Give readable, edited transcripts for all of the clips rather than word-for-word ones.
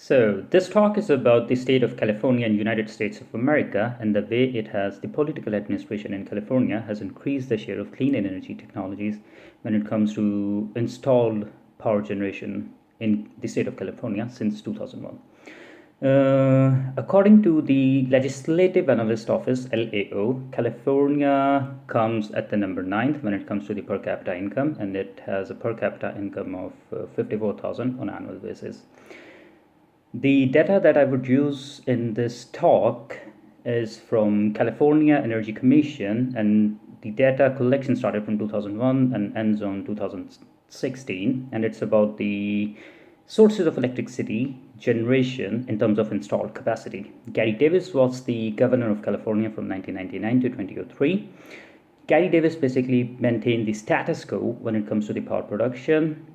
So, this talk is about the state of California and United States of America and the way the political administration in California has increased the share of clean energy technologies when it comes to installed power generation in the state of California since 2001. According to the Legislative Analyst Office, LAO, California comes at the number 9th when it comes to the per capita income, and it has a per capita income of 54,000 on an annual basis. The data that I would use in this talk is from California Energy Commission, and the data collection started from 2001 and ends on 2016, and it's about the sources of electricity generation in terms of installed capacity. Gary Davis was the governor of California from 1999 to 2003. Gary Davis basically maintained the status quo when it comes to the power production,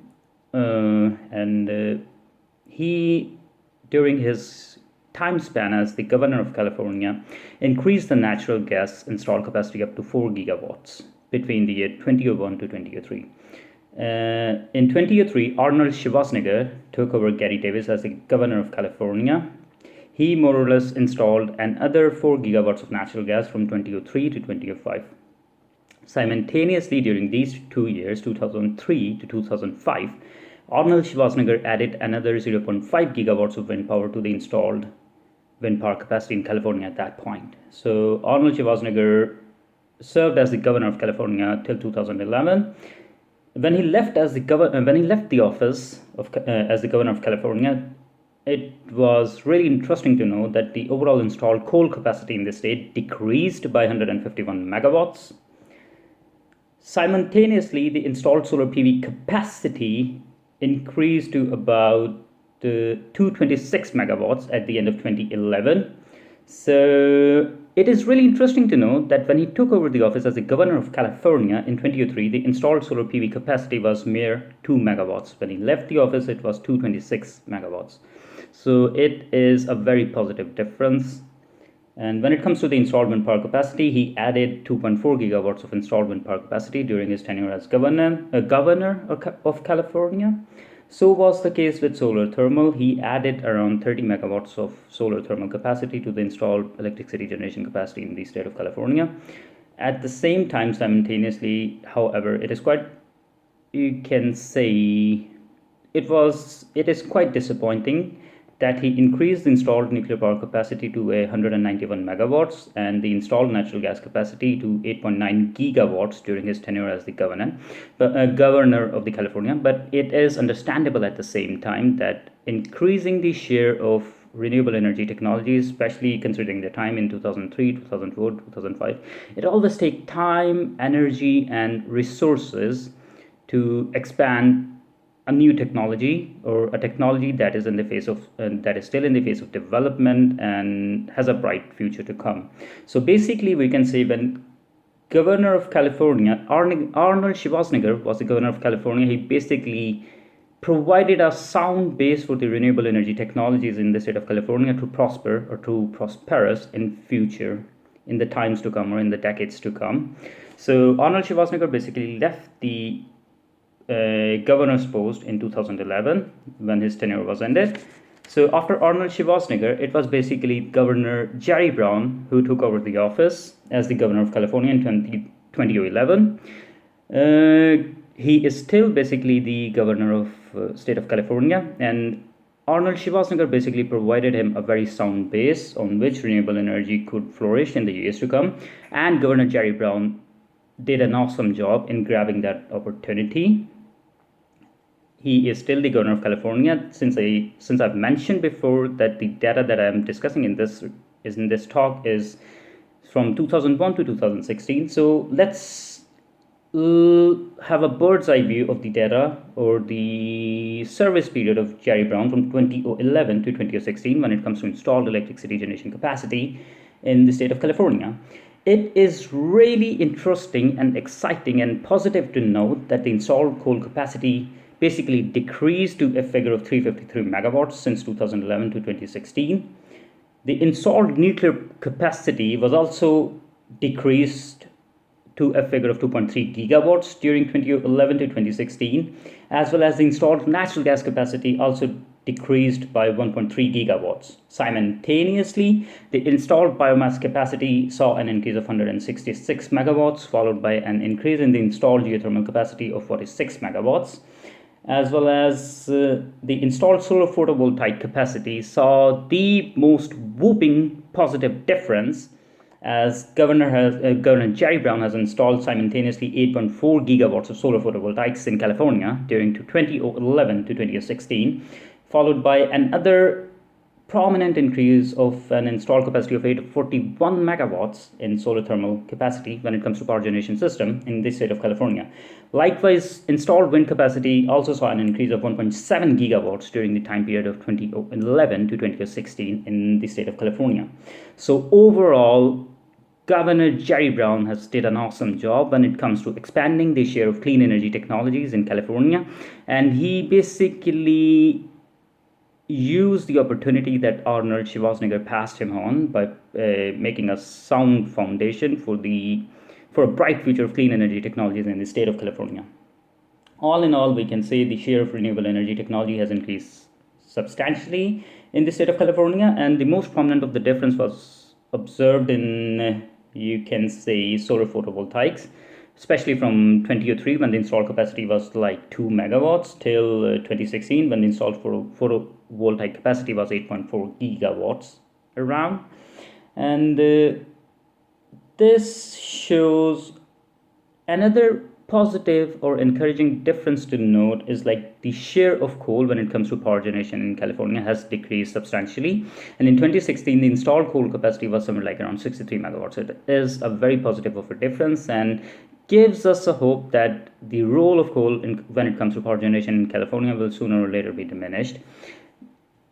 and he, during his time span as the governor of California, increased the natural gas installed capacity up to 4 gigawatts between the year 2001 to 2003. In 2003, Arnold Schwarzenegger took over Gary Davis as the governor of California. He more or less installed another 4 gigawatts of natural gas from 2003 to 2005. Simultaneously, during these 2 years, 2003 to 2005, Arnold Schwarzenegger added another 0.5 gigawatts of wind power to the installed wind power capacity in California at that point. So Arnold Schwarzenegger served as the governor of California till 2011. When he left the office as the governor of California, it was really interesting to know that the overall installed coal capacity in the state decreased by 151 megawatts. Simultaneously, the installed solar PV capacity increased to about 226 megawatts at the end of 2011. So it is really interesting to know that when he took over the office as the governor of California in 2003, the installed solar PV capacity was mere 2 megawatts. When he left the office, it was 226 megawatts. So it is a very positive difference. And when it comes to the installed wind power capacity, he added 2.4 gigawatts of installed wind power capacity during his tenure as governor of California. So was the case with solar thermal. He added around 30 megawatts of solar thermal capacity to the installed electricity generation capacity in the state of California. At the same time, simultaneously, however, it is quite disappointing that he increased the installed nuclear power capacity to 191 megawatts and the installed natural gas capacity to 8.9 gigawatts during his tenure as the governor of the California. But it is understandable at the same time that increasing the share of renewable energy technologies, especially considering the time in 2003, 2004, 2005, it always takes time, energy, and resources to expand a new technology or a technology that is still in the phase of development and has a bright future to come. So basically, we can say when governor of California, Arnold Schwarzenegger was the governor of California, he basically provided a sound base for the renewable energy technologies in the state of California to prosper or to prosperous in future, in the times to come or in the decades to come. So Arnold Schwarzenegger basically left the governor's post in 2011 when his tenure was ended. So after Arnold Schwarzenegger, it was basically Governor Jerry Brown who took over the office as the governor of California in 2011. He is still basically the governor of state of California, and Arnold Schwarzenegger basically provided him a very sound base on which renewable energy could flourish in the years to come, and Governor Jerry Brown did an awesome job in grabbing that opportunity. He is still the governor of California. Since I've mentioned before that the data that I'm discussing in this talk is from 2001 to 2016. So let's have a bird's eye view of the data or the service period of Jerry Brown from 2011 to 2016 when it comes to installed electricity generation capacity in the state of California. It is really interesting and exciting and positive to note that the installed coal capacity basically decreased to a figure of 353 megawatts since 2011 to 2016. The installed nuclear capacity was also decreased to a figure of 2.3 gigawatts during 2011 to 2016, as well as the installed natural gas capacity also decreased by 1.3 gigawatts. Simultaneously, the installed biomass capacity saw an increase of 166 megawatts, followed by an increase in the installed geothermal capacity of 46 megawatts, as well as the installed solar photovoltaic capacity saw the most whooping positive difference, as Governor Jerry Brown has installed simultaneously 8.4 gigawatts of solar photovoltaics in California during 2011 to 2016, followed by another prominent increase of an installed capacity of 841 megawatts in solar thermal capacity when it comes to power generation system in the state of California. Likewise, installed wind capacity also saw an increase of 1.7 gigawatts during the time period of 2011 to 2016 in the state of California. So overall, Governor Jerry Brown has did an awesome job when it comes to expanding the share of clean energy technologies in California, and he basically used the opportunity that Arnold Schwarzenegger passed him on by making a sound foundation for a bright future of clean energy technologies in the state of California. All in all, we can say the share of renewable energy technology has increased substantially in the state of California, and the most prominent of the difference was observed in you can say solar photovoltaics, especially from 2003 when the installed capacity was like 2 megawatts till 2016 when the installed photovoltaic capacity was 8.4 gigawatts around. And this shows another positive or encouraging difference to note is like the share of coal when it comes to power generation in California has decreased substantially, and in 2016 the installed coal capacity was somewhere like around 63 megawatts. It is a very positive of a difference and gives us a hope that the role of coal when it comes to power generation in California will sooner or later be diminished.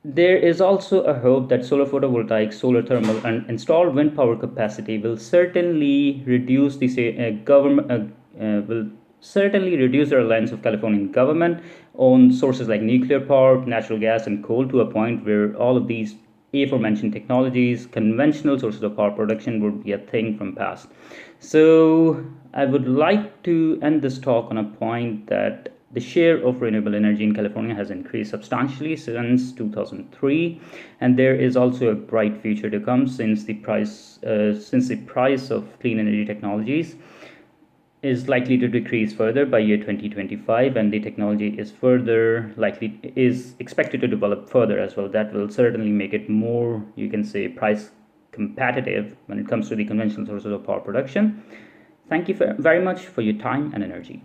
There is also a hope that solar photovoltaic, solar thermal, and installed wind power capacity will certainly reduce the government will certainly reduce the reliance of Californian government on sources like nuclear power, natural gas, and coal to a point where all of these aforementioned technologies, conventional sources of power production, would be a thing from past. So I would like to end this talk on a point that the share of renewable energy in California has increased substantially since 2003, and there is also a bright future to come since the price of clean energy technologies is likely to decrease further by year 2025, and the technology is expected to develop further as well. That will certainly make it more, you can say, price competitive when it comes to the conventional sources of power production. Thank you very much for your time and energy.